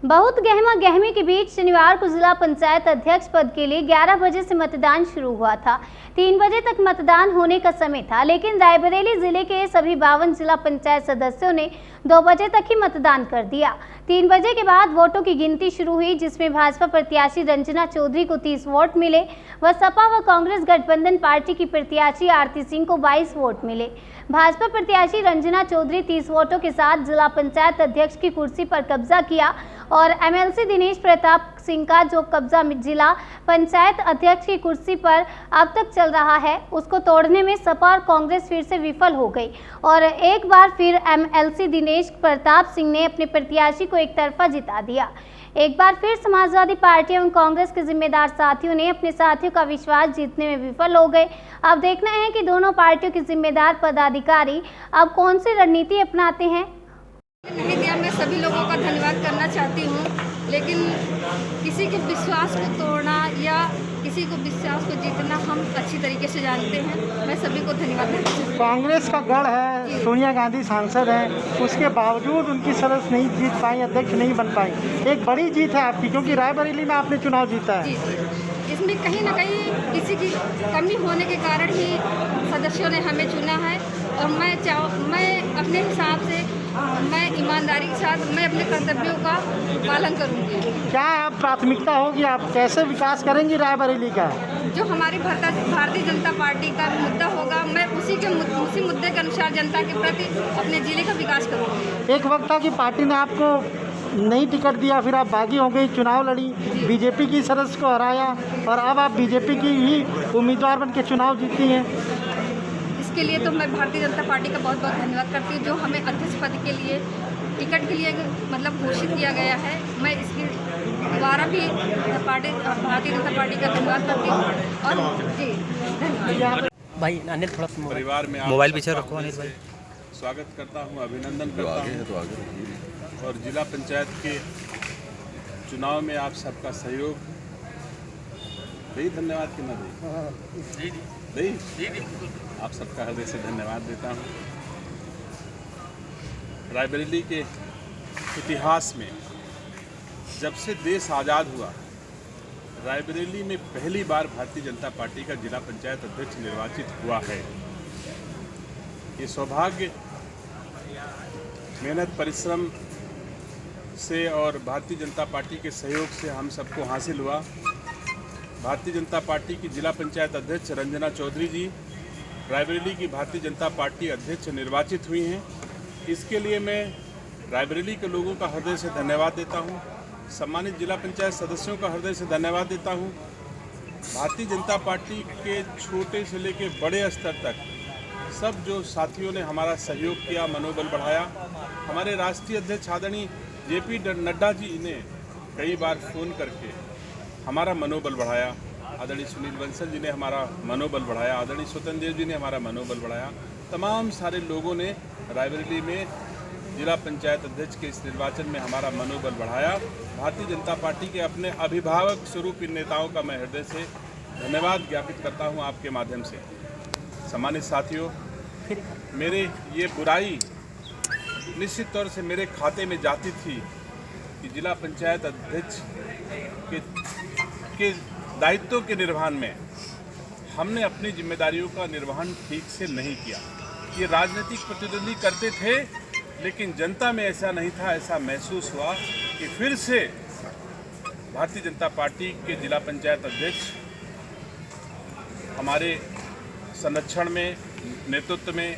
बहुत गहमा गहमी के बीच शनिवार को जिला पंचायत अध्यक्ष पद के लिए 11 बजे से मतदान शुरू हुआ था। 3 बजे तक मतदान होने का समय था, लेकिन रायबरेली जिले के सभी 52 जिला पंचायत सदस्यों ने 2 बजे तक ही मतदान कर दिया। 3 बजे के बाद वोटों की गिनती शुरू हुई, जिसमें भाजपा प्रत्याशी रंजना चौधरी को 30 वोट मिले व सपा व कांग्रेस गठबंधन पार्टी की प्रत्याशी आरती सिंह को 22 वोट मिले। भाजपा प्रत्याशी रंजना चौधरी 30 वोटों के साथ जिला पंचायत अध्यक्ष की कुर्सी पर कब्जा किया और एमएलसी दिनेश प्रताप सिंह का जो कब्जा जिला पंचायत अध्यक्ष की कुर्सी पर अब तक चल रहा है, उसको तोड़ने में सपा और कांग्रेस फिर से विफल हो गई और एक बार फिर एमएलसी दिनेश प्रताप सिंह ने अपने प्रत्याशी को एक तरफा जिता दिया। एक बार फिर समाजवादी पार्टी एवं कांग्रेस के जिम्मेदार साथियों ने अपने साथियों का विश्वास जीतने में विफल हो गए। अब देखना है कि दोनों पार्टियों के जिम्मेदार पदाधिकारी अब कौन सी रणनीति अपनाते हैं। नहीं दिया, मैं सभी लोगों का धन्यवाद करना चाहती हूँ, लेकिन किसी के विश्वास को तोड़ना या किसी को विश्वास को जीतना हम अच्छी तरीके से जानते हैं। मैं सभी को धन्यवाद देना चाहती हूँ। कांग्रेस का गढ़ है, सोनिया गांधी सांसद हैं, उसके बावजूद उनकी सदस्य नहीं जीत पाई, अध्यक्ष नहीं बन पाई। एक बड़ी जीत है आपकी, क्योंकि रायबरेली में आपने चुनाव जीता है। जी, इसमें कहीं ना कहीं किसी की कमी होने के कारण ही सदस्यों ने हमें चुना है और मैं अपने हिसाब से, मैं ईमानदारी के साथ मैं अपने कर्तव्यों का पालन करूंगी। क्या आप प्राथमिकता होगी, आप कैसे विकास करेंगी रायबरेली का? जो हमारी भारतीय जनता पार्टी का मुद्दा होगा, मैं उसी मुद्दे के अनुसार जनता के प्रति अपने जिले का विकास करूंगी। एक वक्त था कि पार्टी ने आपको नहीं टिकट दिया, फिर आप बागी हो गई, चुनाव लड़ी, बीजेपी की सदस्य को हराया और अब आप बीजेपी की ही उम्मीदवार बन के चुनाव जीती हैं। इसके लिए तो मैं भारतीय जनता पार्टी का बहुत बहुत धन्यवाद करती हूँ, जो हमें अध्यक्ष पद के लिए टिकट के लिए मतलब घोषित किया गया है। मैं इसके द्वारा भी भारतीय जनता पार्टी का धन्यवाद करती हूँ और जी धन्यवाद। भाई अनिल थोड़ा परिवार में मोबाइल पीछे रखो अनिल भाई। स्वागत करता हूं, अभिनंदन करता हूं और जिला पंचायत के चुनाव में आप सबका सहयोग धन्यवाद कि न दे आप सबका हृदय से धन्यवाद देता हूं। रायबरेली के इतिहास में जब से देश आज़ाद हुआ, रायबरेली में पहली बार भारतीय जनता पार्टी का जिला पंचायत अध्यक्ष निर्वाचित हुआ है। ये सौभाग्य मेहनत परिश्रम से और भारतीय जनता पार्टी के सहयोग से हम सबको हासिल हुआ। भारतीय जनता पार्टी की जिला पंचायत अध्यक्ष रंजना चौधरी जी रायबरेली की भारतीय जनता पार्टी अध्यक्ष निर्वाचित हुई हैं। इसके लिए मैं रायबरेली के लोगों का हृदय से धन्यवाद देता हूं। सम्मानित जिला पंचायत सदस्यों का हृदय से धन्यवाद देता हूं। भारतीय जनता पार्टी के छोटे से लेकर बड़े स्तर तक सब जो साथियों ने हमारा सहयोग किया, मनोबल बढ़ाया। हमारे राष्ट्रीय अध्यक्ष आदरणीय जेपी नड्डा जी ने कई बार फ़ोन करके हमारा मनोबल बढ़ाया। आदरणीय सुनील बंसल जी ने हमारा मनोबल बढ़ाया। आदरणीय स्वतंत्र देव जी ने हमारा मनोबल बढ़ाया। तमाम सारे लोगों ने रायबरेली में जिला पंचायत अध्यक्ष के इस निर्वाचन में हमारा मनोबल बढ़ाया। भारतीय जनता पार्टी के अपने अभिभावक स्वरूप इन नेताओं का मैं हृदय से धन्यवाद ज्ञापित करता हूं आपके माध्यम से। सम्मानित साथियों, मेरे ये बुराई निश्चित तौर से मेरे खाते में जाती थी कि जिला पंचायत अध्यक्ष के दायित्वों के निर्वहन में हमने अपनी जिम्मेदारियों का निर्वहन ठीक से नहीं किया। ये राजनीतिक प्रतिद्वंदी करते थे, लेकिन जनता में ऐसा नहीं था। ऐसा महसूस हुआ कि फिर से भारतीय जनता पार्टी के जिला पंचायत अध्यक्ष हमारे संरक्षण में, नेतृत्व में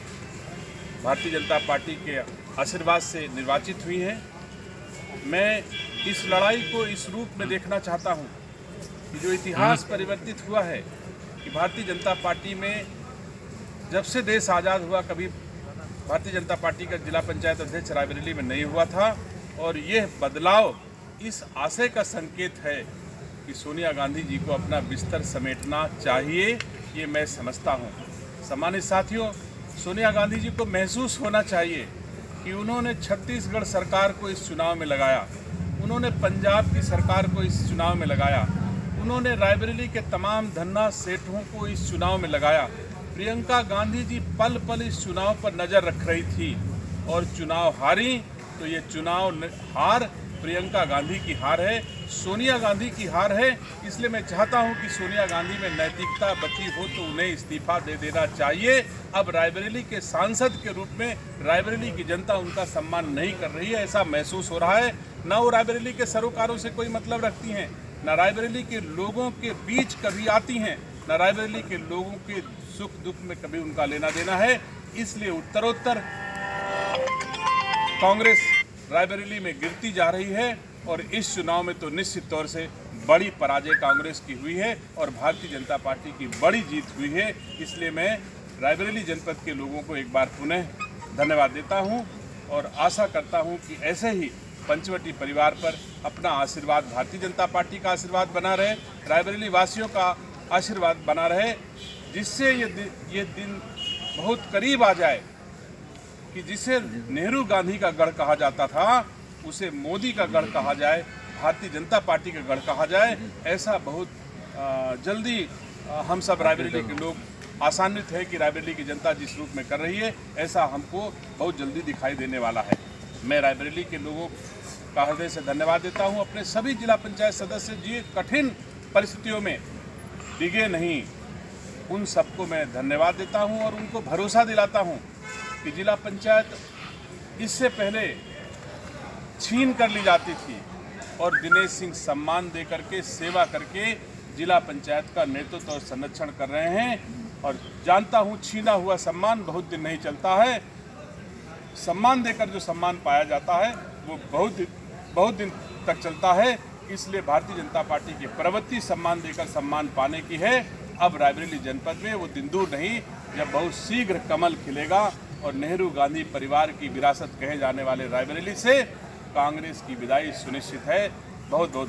भारतीय जनता पार्टी के आशीर्वाद से निर्वाचित हुई हैं। मैं इस लड़ाई को इस रूप में देखना चाहता हूं कि जो इतिहास परिवर्तित हुआ है कि भारतीय जनता पार्टी में जब से देश आज़ाद हुआ, कभी भारतीय जनता पार्टी का जिला पंचायत अध्यक्ष रायबरेली में नहीं हुआ था और यह बदलाव इस आशय का संकेत है कि सोनिया गांधी जी को अपना बिस्तर समेटना चाहिए, ये मैं समझता हूँ। सम्मानित साथियों, सोनिया गांधी जी को महसूस होना चाहिए कि उन्होंने छत्तीसगढ़ सरकार को इस चुनाव में लगाया, उन्होंने पंजाब की सरकार को इस चुनाव में लगाया, उन्होंने रायबरेली के तमाम धन्ना सेठों को इस चुनाव में लगाया। प्रियंका गांधी जी पल पल इस चुनाव पर नज़र रख रही थी और चुनाव हारी, तो ये चुनाव हार प्रियंका गांधी की हार है, सोनिया गांधी की हार है। इसलिए मैं चाहता हूं कि सोनिया गांधी में नैतिकता बची हो तो उन्हें इस्तीफा दे देना चाहिए। अब रायबरेली के सांसद के रूप में रायबरेली की जनता उनका सम्मान नहीं कर रही है, ऐसा महसूस हो रहा है। न वो रायबरेली के सरोकारों से कोई मतलब रखती हैं, न रायबरेली के लोगों के बीच कभी आती हैं, न रायबरेली के लोगों के सुख दुख में कभी उनका लेना देना है। इसलिए उत्तरोत्तर कांग्रेस रायबरेली में गिरती जा रही है और इस चुनाव में तो निश्चित तौर से बड़ी पराजय कांग्रेस की हुई है और भारतीय जनता पार्टी की बड़ी जीत हुई है। इसलिए मैं रायबरेली जनपद के लोगों को एक बार पुनः धन्यवाद देता हूं और आशा करता हूं कि ऐसे ही पंचवटी परिवार पर अपना आशीर्वाद, भारतीय जनता पार्टी का आशीर्वाद बना रहे, रायबरेली वासियों का आशीर्वाद बना रहे, जिससे ये दिन बहुत करीब आ जाए कि जिसे नेहरू गांधी का गढ़ कहा जाता था उसे मोदी का गढ़ कहा जाए, भारतीय जनता पार्टी का गढ़ कहा जाए। ऐसा बहुत जल्दी हम सब रायबरेली के लोग आशान्वित है कि रायबरेली की जनता जिस रूप में कर रही है ऐसा हमको बहुत जल्दी दिखाई देने वाला है। मैं रायबरेली के लोगों का हृदय से धन्यवाद देता हूं। अपने सभी जिला पंचायत सदस्य जी कठिन परिस्थितियों में डिगे नहीं, उन सबको मैं धन्यवाद देता हूं और उनको भरोसा दिलाता हूं कि जिला पंचायत इससे पहले छीन कर ली जाती थी और दिनेश सिंह सम्मान दे करके, सेवा करके जिला पंचायत का नेतृत्व और संरक्षण कर रहे हैं। और जानता हूं छीना हुआ सम्मान बहुत दिन नहीं चलता है, सम्मान देकर जो सम्मान पाया जाता है वो बहुत दिन तक चलता है। इसलिए भारतीय जनता पार्टी की प्रवृत्ति सम्मान देकर सम्मान पाने की है। अब रायबरेली जनपद में वो दिन दूर नहीं जब बहुत शीघ्र कमल खिलेगा और नेहरू गांधी परिवार की विरासत कहे जाने वाले रायबरेली से कांग्रेस की विदाई सुनिश्चित है। बहुत बहुत धन्यवाद।